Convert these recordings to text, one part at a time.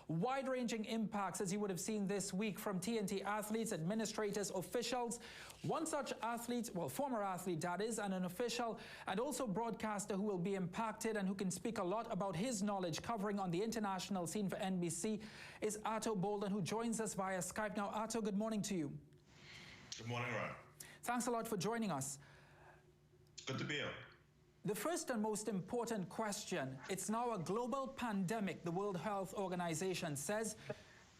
wide-ranging impacts, as you would have seen this week, from T&T athletes, administrators, officials. One such athlete, well, former athlete that is, and an official, and also broadcaster who will be impacted and who can speak a lot about his knowledge covering on the international scene for NBC is Ato Boldon, who joins us via Skype now. Ato, good morning to you. Good morning, Ron. Thanks a lot for joining us. Good to be here. The first and most important question, it's now a global pandemic, the World Health Organization says.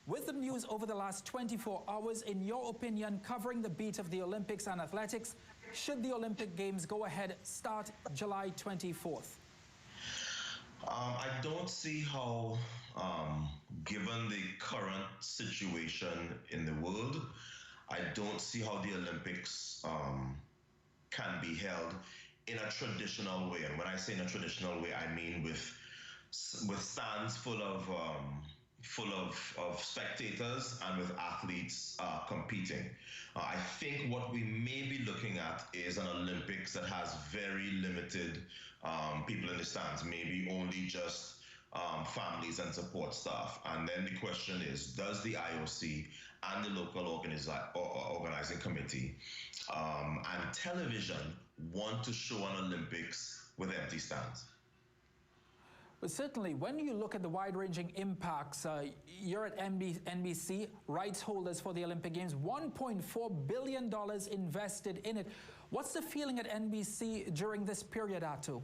With the news over the last 24 hours, in your opinion, covering the beat of the Olympics and athletics, should the Olympic Games go ahead, start July 24th? I don't see how, given the current situation in the world, I don't see how the Olympics can be held in a traditional way. And when I say in a traditional way, I mean with stands full of spectators and with athletes competing. I think what we may be looking at is an Olympics that has very limited people in the stands, maybe only just families and support staff. And then the question is, does the IOC and the local organizing committee and television want to show an Olympics with empty stands? But certainly, when you look at the wide-ranging impacts, you're at NBC, rights holders for the Olympic Games, $1.4 billion invested in it. What's the feeling at NBC during this period, Ato?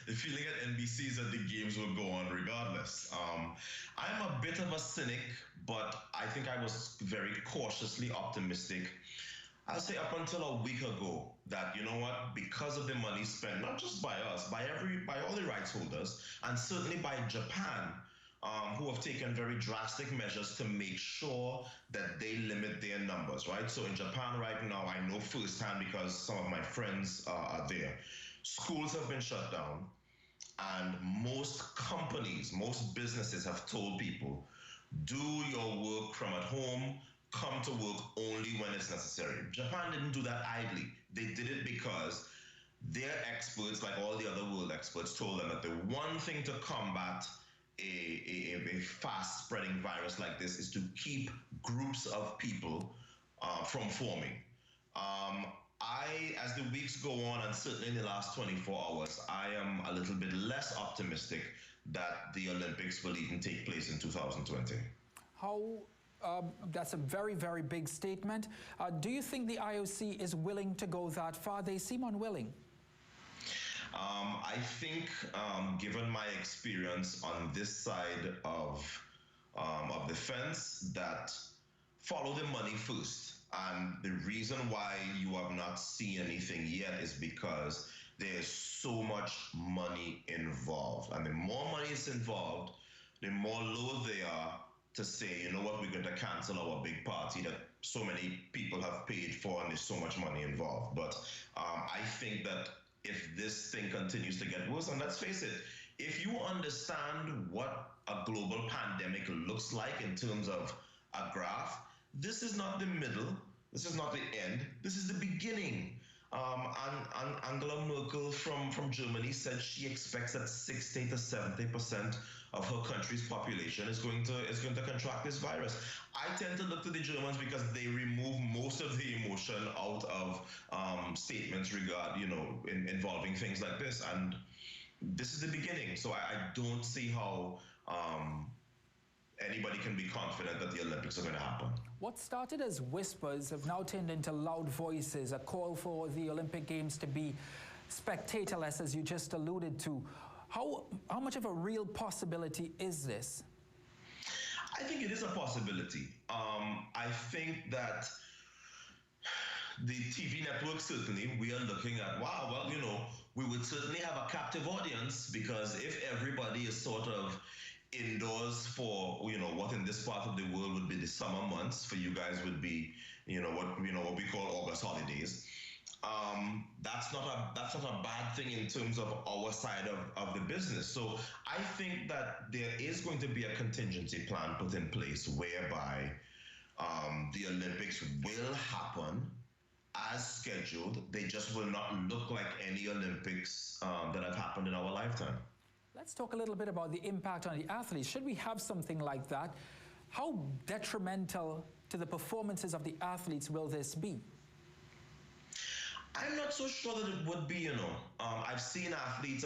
The feeling at NBC is that the games will go on regardless. I'm a bit of a cynic, but I think I was very cautiously optimistic. I'll say up until a week ago that, you know what, because of the money spent, not just by us, by all the rights holders, and certainly by Japan, who have taken very drastic measures to make sure that they limit their numbers, right? So in Japan right now, I know firsthand because some of my friends are there. Schools have been shut down, and most companies, most businesses have told people, do your work from at home, come to work only when it's necessary. Japan didn't do that idly. They did it because their experts, like all the other world experts, told them that the one thing to combat a fast-spreading virus like this is to keep groups of people from forming. As the weeks go on, and certainly in the last 24 hours, I am a little bit less optimistic that the Olympics will even take place in 2020. That's a very, very big statement. Do you think the IOC is willing to go that far? They seem unwilling. I think, given my experience on this side of the fence, that follow the money first. And the reason why you have not seen anything yet is because there's so much money involved. And the more money is involved, the more loath they are to say, you know what, we're going to cancel our big party that so many people have paid for and there's so much money involved. But I think that if this thing continues to get worse, and let's face it, if you understand what a global pandemic looks like in terms of a graph, this is not the middle, this is not the end, this is the beginning. Angela Merkel from Germany said she expects that 60 to 70% of her country's population is going to contract this virus. I tend to look to the Germans because they remove most of the emotion out of statements involving things like this, and this is the beginning. So I don't see how anybody can be confident that the Olympics are going to happen. What started as whispers have now turned into loud voices, a call for the Olympic Games to be spectatorless, as you just alluded to. How much of a real possibility is this? I think it is a possibility. I think that the TV network, certainly, we are looking at, wow, well, we would certainly have a captive audience, because if everybody is sort of indoors for what in this part of the world would be the summer months, for you guys would be what we call August holidays. That's not a bad thing in terms of our side of the business. So I think that there is going to be a contingency plan put in place whereby the Olympics will happen as scheduled. They just will not look like any Olympics that have happened in our lifetime. Let's talk a little bit about the impact on the athletes. Should we have something like that? How detrimental to the performances of the athletes will this be? I'm not so sure that it would be, I've seen athletes,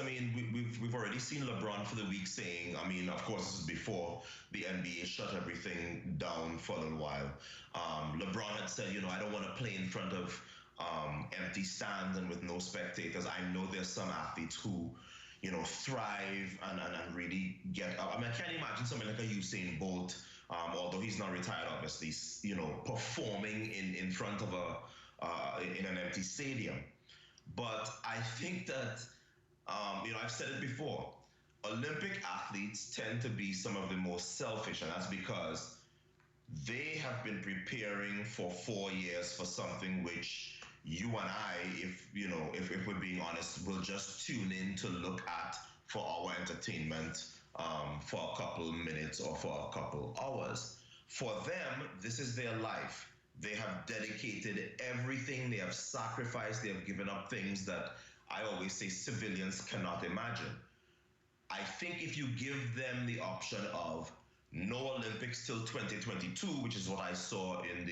we've already seen LeBron for the week saying, of course, this is before the NBA shut everything down for a little while. LeBron had said, I don't want to play in front of empty stands and with no spectators. I know there's some athletes who, thrive and really get up. I can't imagine somebody like a Usain Bolt, although he's not retired, obviously, performing in front of in an empty stadium. But I think that, I've said it before, Olympic athletes tend to be some of the most selfish, and that's because they have been preparing for 4 years for something which you and I, if we're being honest, will just tune in to look at for our entertainment for a couple minutes or for a couple hours. For them, this is their life. They have dedicated everything, they have sacrificed, they have given up things that I always say civilians cannot imagine. I think if you give them the option of no Olympics till 2022, which is what I saw in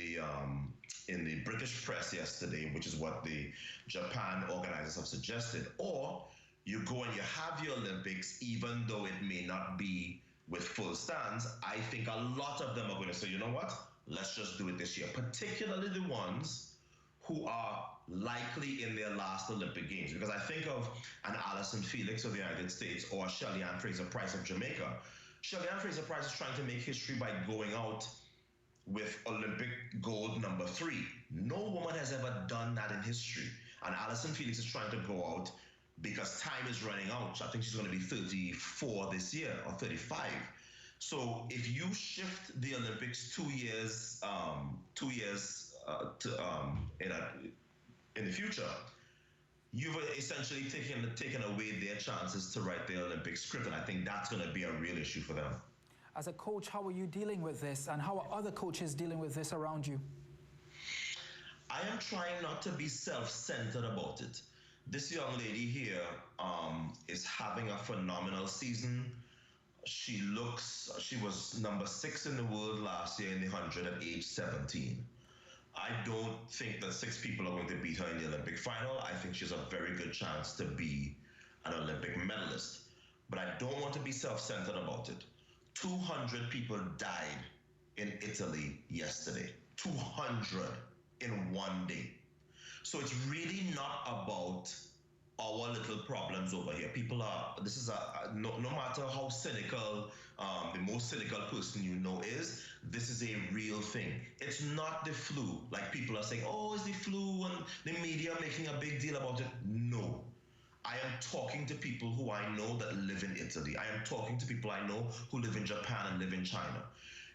the British press yesterday, which is what the Japan organizers have suggested, or you go and you have your Olympics, even though it may not be with full stands, I think a lot of them are going to say, you know what? Let's just do it this year, particularly the ones who are likely in their last Olympic Games. Because I think of an Allyson Felix of the United States or Shelly-Ann Fraser-Pryce of Jamaica. Shelly-Ann Fraser-Pryce is trying to make history by going out with Olympic gold number 3. No woman has ever done that in history. And Allyson Felix is trying to go out because time is running out. I think she's going to be 34 this year or 35. So if you shift the Olympics 2 years, in the future, you've essentially taken away their chances to write the Olympic script, and I think that's going to be a real issue for them. As a coach, how are you dealing with this, and how are other coaches dealing with this around you? I am trying not to be self-centered about it. This young lady here is having a phenomenal season. She was number 6 in the world last year in the 100 at age 17. I don't think that 6 people are going to beat her in the Olympic final. I think she has a very good chance to be an Olympic medalist. But I don't want to be self-centered about it. 200 people died in Italy yesterday. 200 in one day. So it's really not about our little problems over here. People are, no matter how cynical, the most cynical person you know is, this is a real thing. It's not the flu. Like people are saying, oh, it's the flu and the media making a big deal about it. No. I am talking to people who I know that live in Italy. I am talking to people I know who live in Japan and live in China.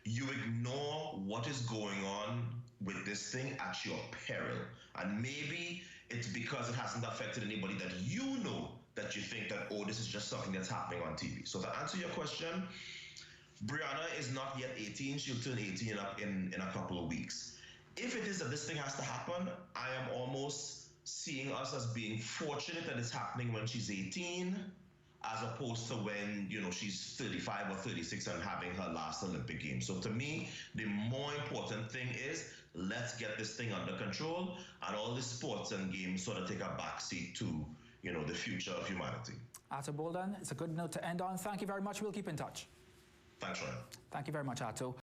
You ignore what is going on with this thing at your peril. And maybe it's because it hasn't affected anybody that you know that you think that, oh, this is just something that's happening on TV. So to answer your question, Brianna is not yet 18. She'll turn 18 in a couple of weeks. If it is that this thing has to happen, I am almost seeing us as being fortunate that it's happening when she's 18, as opposed to when, she's 35 or 36 and having her last Olympic Games. So to me, the more important thing is let's get this thing under control, and all the sports and games sort of take a backseat to, the future of humanity. Ato Boldon, it's a good note to end on. Thank you very much. We'll keep in touch. Thanks, Ryan. Thank you very much, Ato.